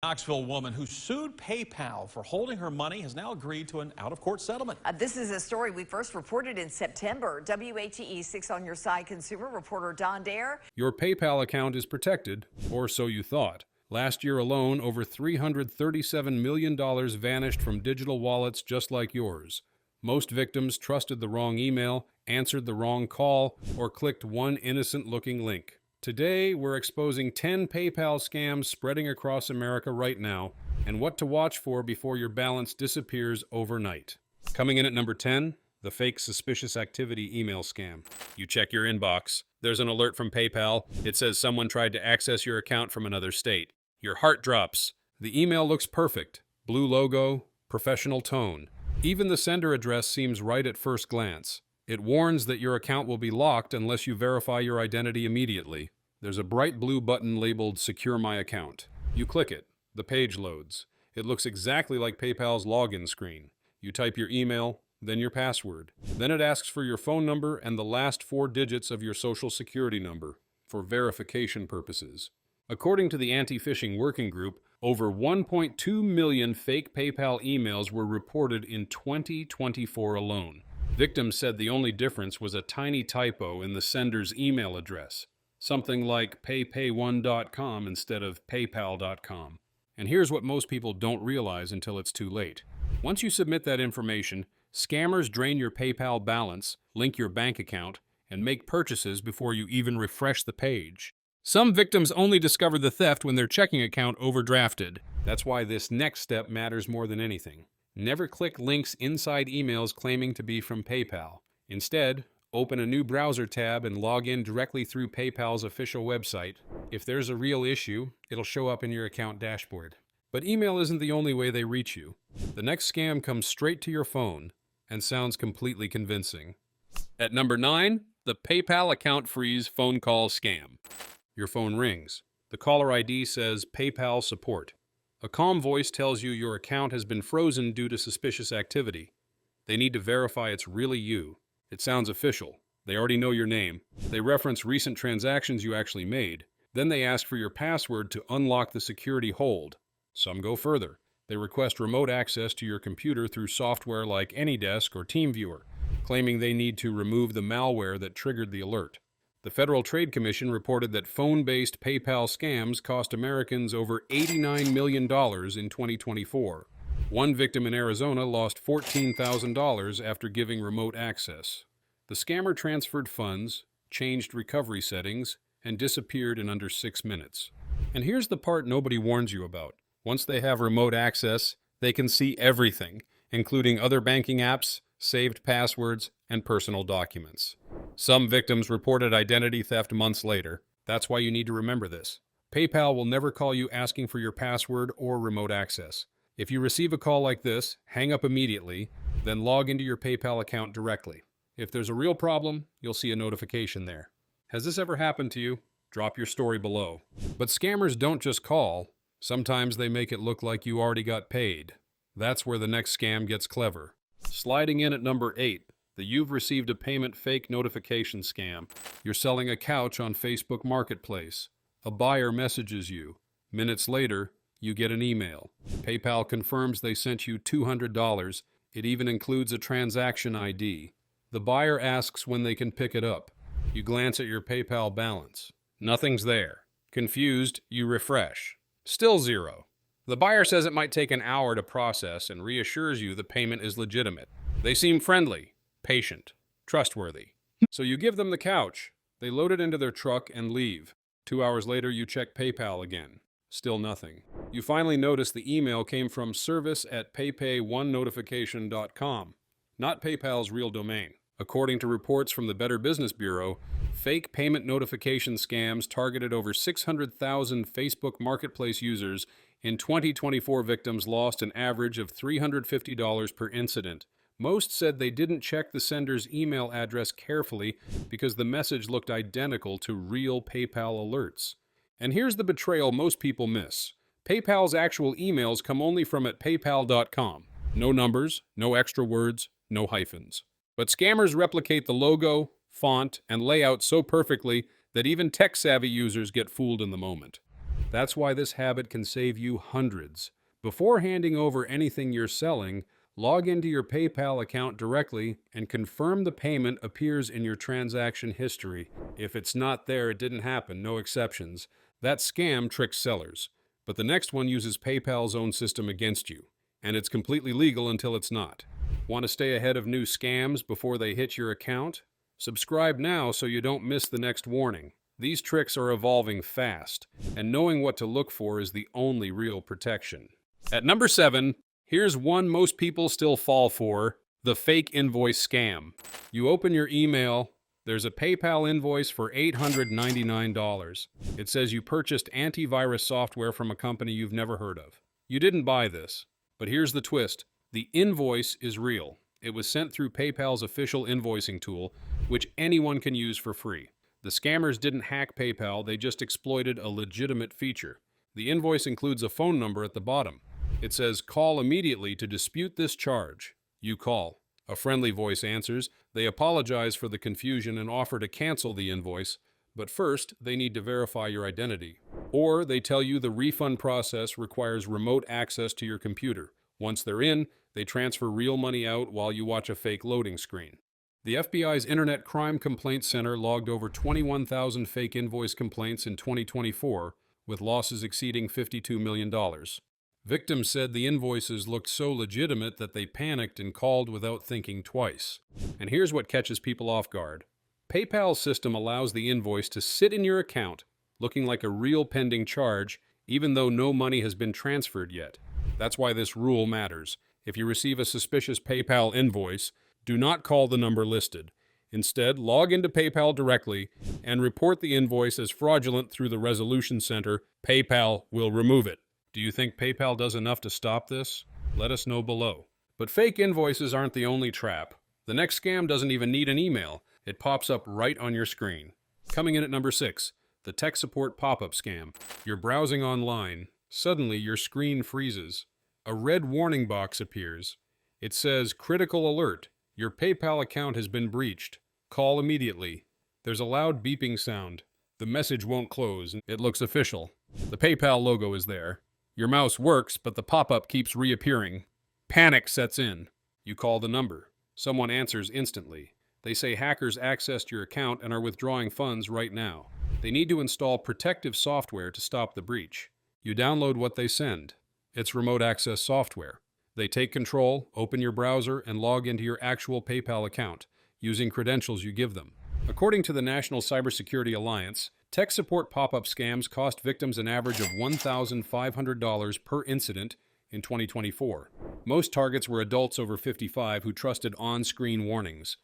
Knoxville woman who sued PayPal for holding her money has now agreed to an out-of-court settlement. This is a story we first reported in September. WHE 6 on your side consumer reporter Don Dare. Your PayPal account is protected, or so you thought. Last year alone, over $337 million vanished from digital wallets just like yours. Most victims trusted the wrong email, answered the wrong call, or clicked one innocent-looking link. Today, we're exposing 10 PayPal scams spreading across America right now, and what to watch for before your balance disappears overnight. Coming in at number 10, the fake suspicious activity email scam. You check your inbox. There's an alert from PayPal. It says someone tried to access your account from another state. Your heart drops. The email looks perfect. Blue logo, professional tone. Even the sender address seems right at first glance. It warns that your account will be locked unless you verify your identity immediately. There's a bright blue button labeled Secure My Account. You click it. The page loads. It looks exactly like PayPal's login screen. You type your email, then your password. Then it asks for your phone number and the last 4 digits of your social security number for verification purposes. According to the Anti-Phishing Working Group, over 1.2 million fake PayPal emails were reported in 2024 alone. Victims said the only difference was a tiny typo in the sender's email address, something like paypay1.com instead of paypal.com. And here's what most people don't realize until it's too late. Once you submit that information, scammers drain your PayPal balance, link your bank account, and make purchases before you even refresh the page. Some victims only discover the theft when their checking account overdrafted. That's why this next step matters more than anything. Never click links inside emails claiming to be from PayPal. Instead, open a new browser tab and log in directly through PayPal's official website. If there's a real issue, it'll show up in your account dashboard. But email isn't the only way they reach you. The next scam comes straight to your phone and sounds completely convincing. At number 9, the PayPal account freeze phone call scam. Your phone rings. The caller ID says PayPal support. A calm voice tells you your account has been frozen due to suspicious activity. They need to verify it's really you. It sounds official. They already know your name. They reference recent transactions you actually made. Then they ask for your password to unlock the security hold. Some go further. They request remote access to your computer through software like AnyDesk or TeamViewer, claiming they need to remove the malware that triggered the alert. The Federal Trade Commission reported that phone-based PayPal scams cost Americans over $89 million in 2024. One victim in Arizona lost $14,000 after giving remote access. The scammer transferred funds, changed recovery settings, and disappeared in under 6 minutes. And here's the part nobody warns you about. Once they have remote access, they can see everything, including other banking apps, saved passwords, and personal documents. Some victims reported identity theft months later. That's why you need to remember this. PayPal will never call you asking for your password or remote access. If you receive a call like this, hang up immediately, then log into your PayPal account directly. If there's a real problem, you'll see a notification there. Has this ever happened to you? Drop your story below. But scammers don't just call. Sometimes they make it look like you already got paid. That's where the next scam gets clever. Sliding in at number 8, the you've received a payment fake notification scam. You're selling a couch on Facebook Marketplace. A buyer messages you. Minutes later, you get an email. PayPal confirms they sent you $200. It even includes a transaction ID. The buyer asks when they can pick it up. You glance at your PayPal balance. Nothing's there. Confused, you refresh. Still zero. The buyer says it might take an hour to process and reassures you the payment is legitimate. They seem friendly, patient, trustworthy. So you give them the couch. They load it into their truck and leave. 2 hours later, you check PayPal again. Still nothing. You finally notice the email came from service@paypay1notification.com, not PayPal's real domain. According to reports from the Better Business Bureau, fake payment notification scams targeted over 600,000 Facebook Marketplace users. In 2024, victims lost an average of $350 per incident. Most said they didn't check the sender's email address carefully because the message looked identical to real PayPal alerts. And here's the betrayal most people miss. PayPal's actual emails come only from @paypal.com. No numbers, no extra words, no hyphens. But scammers replicate the logo, font, and layout so perfectly that even tech-savvy users get fooled in the moment. That's why this habit can save you hundreds. Before handing over anything you're selling, log into your PayPal account directly and confirm the payment appears in your transaction history. If it's not there, it didn't happen, no exceptions. That scam tricks sellers. But the next one uses PayPal's own system against you, and it's completely legal until it's not. Want to stay ahead of new scams before they hit your account? Subscribe now so you don't miss the next warning. These tricks are evolving fast, and knowing what to look for is the only real protection. At number 7, here's one most people still fall for, the fake invoice scam. You open your email, there's a PayPal invoice for $899. It says you purchased antivirus software from a company you've never heard of. You didn't buy this, but here's the twist. The invoice is real. It was sent through PayPal's official invoicing tool, which anyone can use for free. The scammers didn't hack PayPal, they just exploited a legitimate feature. The invoice includes a phone number at the bottom. It says, "Call immediately to dispute this charge." You call. A friendly voice answers. They apologize for the confusion and offer to cancel the invoice, but first, they need to verify your identity. Or they tell you the refund process requires remote access to your computer. Once they're in, they transfer real money out while you watch a fake loading screen. The FBI's Internet Crime Complaint Center logged over 21,000 fake invoice complaints in 2024, with losses exceeding $52 million. Victims said the invoices looked so legitimate that they panicked and called without thinking twice. And here's what catches people off guard. PayPal's system allows the invoice to sit in your account, looking like a real pending charge, even though no money has been transferred yet. That's why this rule matters. If you receive a suspicious PayPal invoice, do not call the number listed. Instead, log into PayPal directly and report the invoice as fraudulent through the Resolution Center. PayPal will remove it. Do you think PayPal does enough to stop this? Let us know below. But fake invoices aren't the only trap. The next scam doesn't even need an email. It pops up right on your screen. Coming in at number 6, the tech support pop-up scam. You're browsing online. Suddenly, your screen freezes. A red warning box appears. It says, "Critical alert. Your PayPal account has been breached. Call immediately." There's a loud beeping sound. The message won't close. It looks official. The PayPal logo is there. Your mouse works, but the pop-up keeps reappearing. Panic sets in. You call the number. Someone answers instantly. They say hackers accessed your account and are withdrawing funds right now. They need to install protective software to stop the breach. You download what they send. It's remote access software. They take control, open your browser, and log into your actual PayPal account, using credentials you give them. According to the National Cybersecurity Alliance, tech support pop-up scams cost victims an average of $1,500 per incident in 2024. Most targets were adults over 55 who trusted on-screen warnings.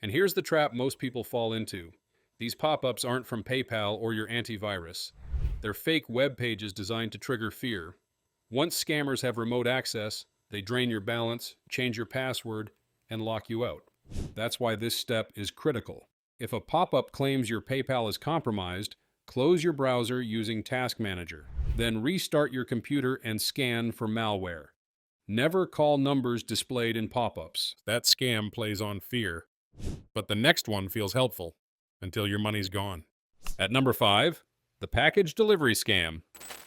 And here's the trap most people fall into. These pop-ups aren't from PayPal or your antivirus. They're fake web pages designed to trigger fear. Once scammers have remote access, they drain your balance, change your password, and lock you out. That's why this step is critical. If a pop-up claims your PayPal is compromised, close your browser using Task Manager. Then restart your computer and scan for malware. Never call numbers displayed in pop-ups. That scam plays on fear. But the next one feels helpful, until your money's gone. At number 5, the package delivery scam.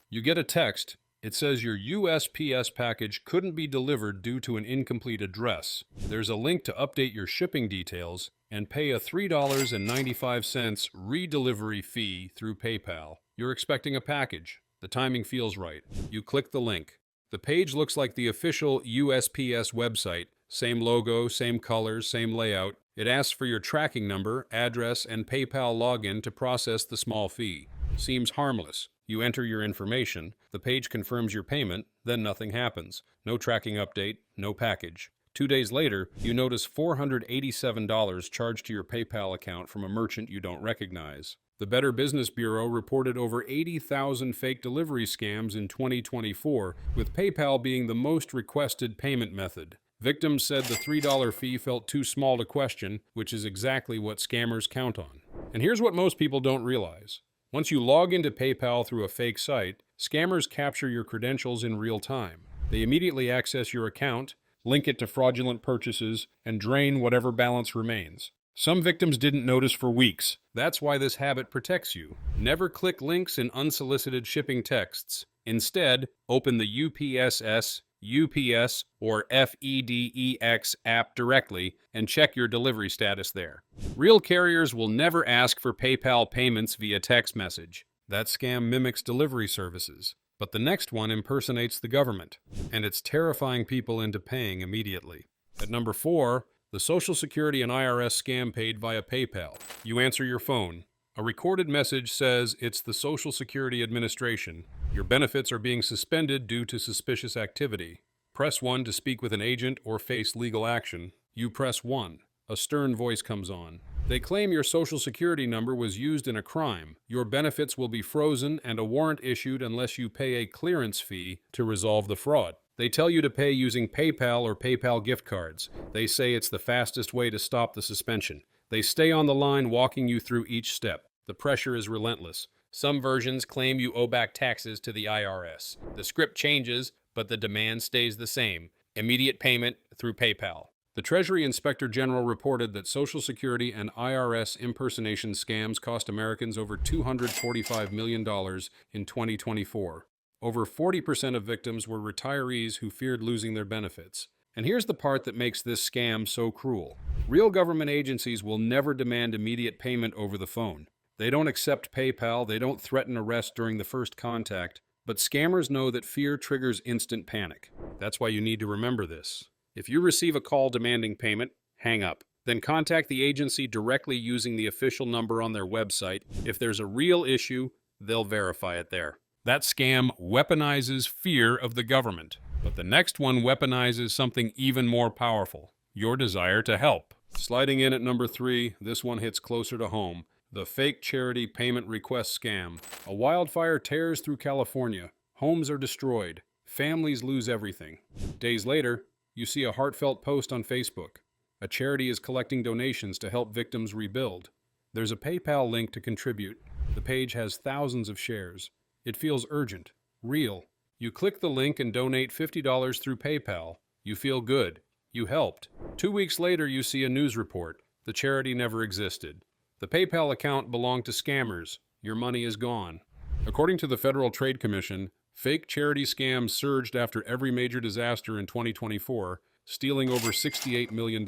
You get a text. It says your USPS package couldn't be delivered due to an incomplete address. There's a link to update your shipping details and pay a $3.95 redelivery fee through PayPal. You're expecting a package. The timing feels right. You click the link. The page looks like the official USPS website. Same logo, same colors, same layout. It asks for your tracking number, address, and PayPal login to process the small fee. Seems harmless. You enter your information, the page confirms your payment, then nothing happens. No tracking update, no package. 2 days later, you notice $487 charged to your PayPal account from a merchant you don't recognize. The Better Business Bureau reported over 80,000 fake delivery scams in 2024, with PayPal being the most requested payment method. Victims said the $3 fee felt too small to question, which is exactly what scammers count on. And here's what most people don't realize. Once you log into PayPal through a fake site, scammers capture your credentials in real time. They immediately access your account, link it to fraudulent purchases, and drain whatever balance remains. Some victims didn't notice for weeks. That's why this habit protects you. Never click links in unsolicited shipping texts. Instead, open the UPSS, UPS, or FEDEX app directly and check your delivery status there. Real carriers will never ask for PayPal payments via text message. That scam mimics delivery services. But the next one impersonates the government, and it's terrifying people into paying immediately. At number 4, the Social Security and IRS scam paid via PayPal. You answer your phone. A recorded message says it's the Social Security Administration. Your benefits are being suspended due to suspicious activity. Press 1 to speak with an agent or face legal action. You press 1. A stern voice comes on. They claim your Social Security number was used in a crime. Your benefits will be frozen and a warrant issued unless you pay a clearance fee to resolve the fraud. They tell you to pay using PayPal or PayPal gift cards. They say it's the fastest way to stop the suspension. They stay on the line walking you through each step. The pressure is relentless. Some versions claim you owe back taxes to the IRS. The script changes, but the demand stays the same. Immediate payment through PayPal. The Treasury Inspector General reported that Social Security and IRS impersonation scams cost Americans over $245 million in 2024. Over 40% of victims were retirees who feared losing their benefits. And here's the part that makes this scam so cruel. Real government agencies will never demand immediate payment over the phone. They don't accept PayPal, they don't threaten arrest during the first contact, but scammers know that fear triggers instant panic. That's why you need to remember this. If you receive a call demanding payment, hang up. Then contact the agency directly using the official number on their website. If there's a real issue, they'll verify it there. That scam weaponizes fear of the government. But the next one weaponizes something even more powerful, your desire to help. Sliding in at number 3, this one hits closer to home. The fake charity payment request scam. A wildfire tears through California. Homes are destroyed. Families lose everything. Days later, you see a heartfelt post on Facebook. A charity is collecting donations to help victims rebuild. There's a PayPal link to contribute. The page has thousands of shares. It feels urgent, real. You click the link and donate $50 through PayPal. You feel good. You helped. 2 weeks later, you see a news report. The charity never existed. The PayPal account belonged to scammers. Your money is gone. According to the Federal Trade Commission, fake charity scams surged after every major disaster in 2024, stealing over $68 million.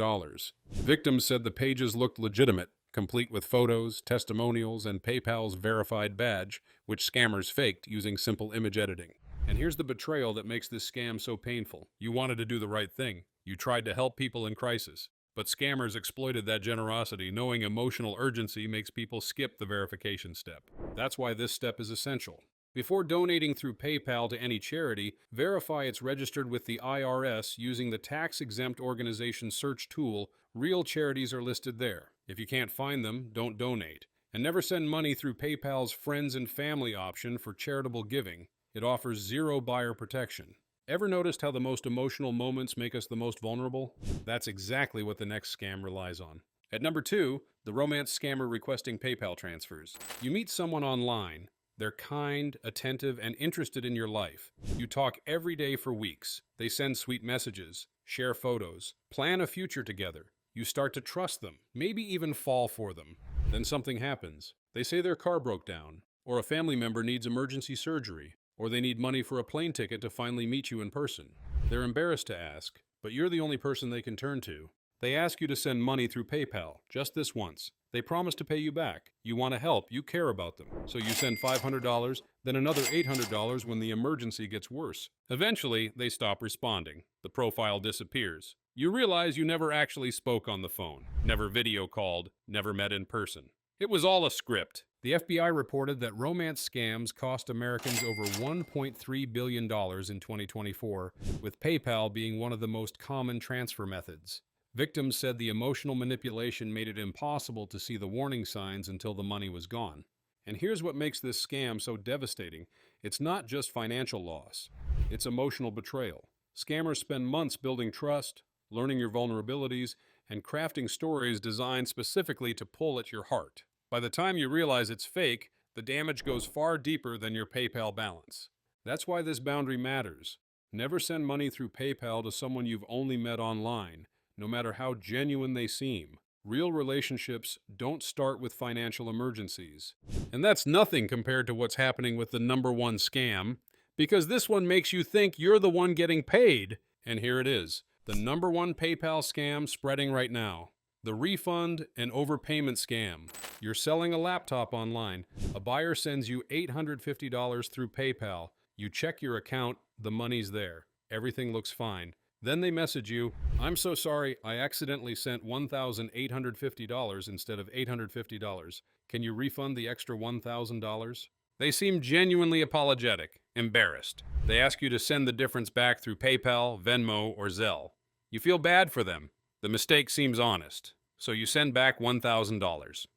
Victims said the pages looked legitimate, complete with photos, testimonials, and PayPal's verified badge, which scammers faked using simple image editing. And here's the betrayal that makes this scam so painful. You wanted to do the right thing. You tried to help people in crisis. But scammers exploited that generosity, knowing emotional urgency makes people skip the verification step. That's why this step is essential. Before donating through PayPal to any charity, verify it's registered with the IRS using the tax-exempt organization search tool. Real charities are listed there. If you can't find them, don't donate. And never send money through PayPal's Friends and Family option for charitable giving. It offers zero buyer protection. Ever noticed how the most emotional moments make us the most vulnerable? That's exactly what the next scam relies on. At number 2, the romance scammer requesting PayPal transfers. You meet someone online. They're kind, attentive, and interested in your life. You talk every day for weeks. They send sweet messages, share photos, plan a future together. You start to trust them, maybe even fall for them. Then something happens. They say their car broke down, or a family member needs emergency surgery, or they need money for a plane ticket to finally meet you in person. They're embarrassed to ask, but you're the only person they can turn to. They ask you to send money through PayPal, just this once. They promise to pay you back. You want to help, you care about them. So you send $500, then another $800 when the emergency gets worse. Eventually, they stop responding. The profile disappears. You realize you never actually spoke on the phone, never video called, never met in person. It was all a script. The FBI reported that romance scams cost Americans over $1.3 billion in 2024, with PayPal being one of the most common transfer methods. Victims said the emotional manipulation made it impossible to see the warning signs until the money was gone. And here's what makes this scam so devastating. It's not just financial loss. It's emotional betrayal. Scammers spend months building trust, learning your vulnerabilities, and crafting stories designed specifically to pull at your heart. By the time you realize it's fake, the damage goes far deeper than your PayPal balance. That's why this boundary matters. Never send money through PayPal to someone you've only met online, no matter how genuine they seem. Real relationships don't start with financial emergencies. And that's nothing compared to what's happening with the #1 scam, because this one makes you think you're the one getting paid. And here it is, the #1 PayPal scam spreading right now. The refund and overpayment scam. You're selling a laptop online. A buyer sends you $850 through PayPal. You check your account, the money's there. Everything looks fine. Then they message you, "I'm so sorry, I accidentally sent $1,850 instead of $850. Can you refund the extra $1,000? They seem genuinely apologetic, embarrassed. They ask you to send the difference back through PayPal, Venmo, or Zelle. You feel bad for them. The mistake seems honest, so you send back $1,000.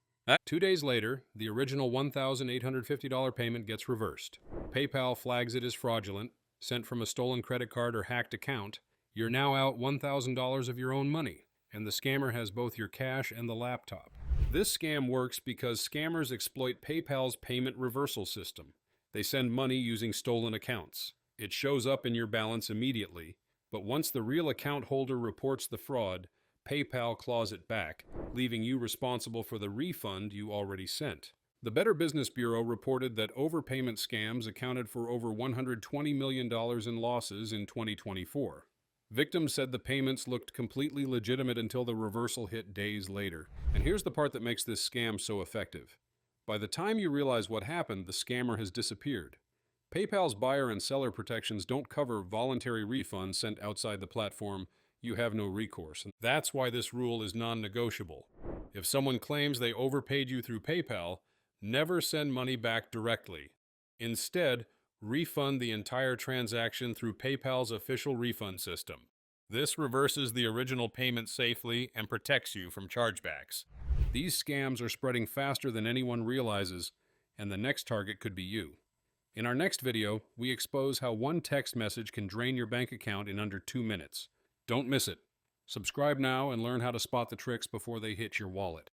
2 days later, the original $1,850 payment gets reversed. PayPal flags it as fraudulent, sent from a stolen credit card or hacked account. You're now out $1,000 of your own money, and the scammer has both your cash and the laptop. This scam works because scammers exploit PayPal's payment reversal system. They send money using stolen accounts. It shows up in your balance immediately, but once the real account holder reports the fraud, PayPal claws it back, leaving you responsible for the refund you already sent. The Better Business Bureau reported that overpayment scams accounted for over $120 million in losses in 2024. Victims said the payments looked completely legitimate until the reversal hit days later. And here's the part that makes this scam so effective. By the time you realize what happened, the scammer has disappeared. PayPal's buyer and seller protections don't cover voluntary refunds sent outside the platform. You have no recourse. And that's why this rule is non-negotiable. If someone claims they overpaid you through PayPal, never send money back directly. Instead, refund the entire transaction through PayPal's official refund system. This reverses the original payment safely and protects you from chargebacks. These scams are spreading faster than anyone realizes, and the next target could be you. In our next video, we expose how one text message can drain your bank account in under 2 minutes. Don't miss it. Subscribe now and learn how to spot the tricks before they hit your wallet.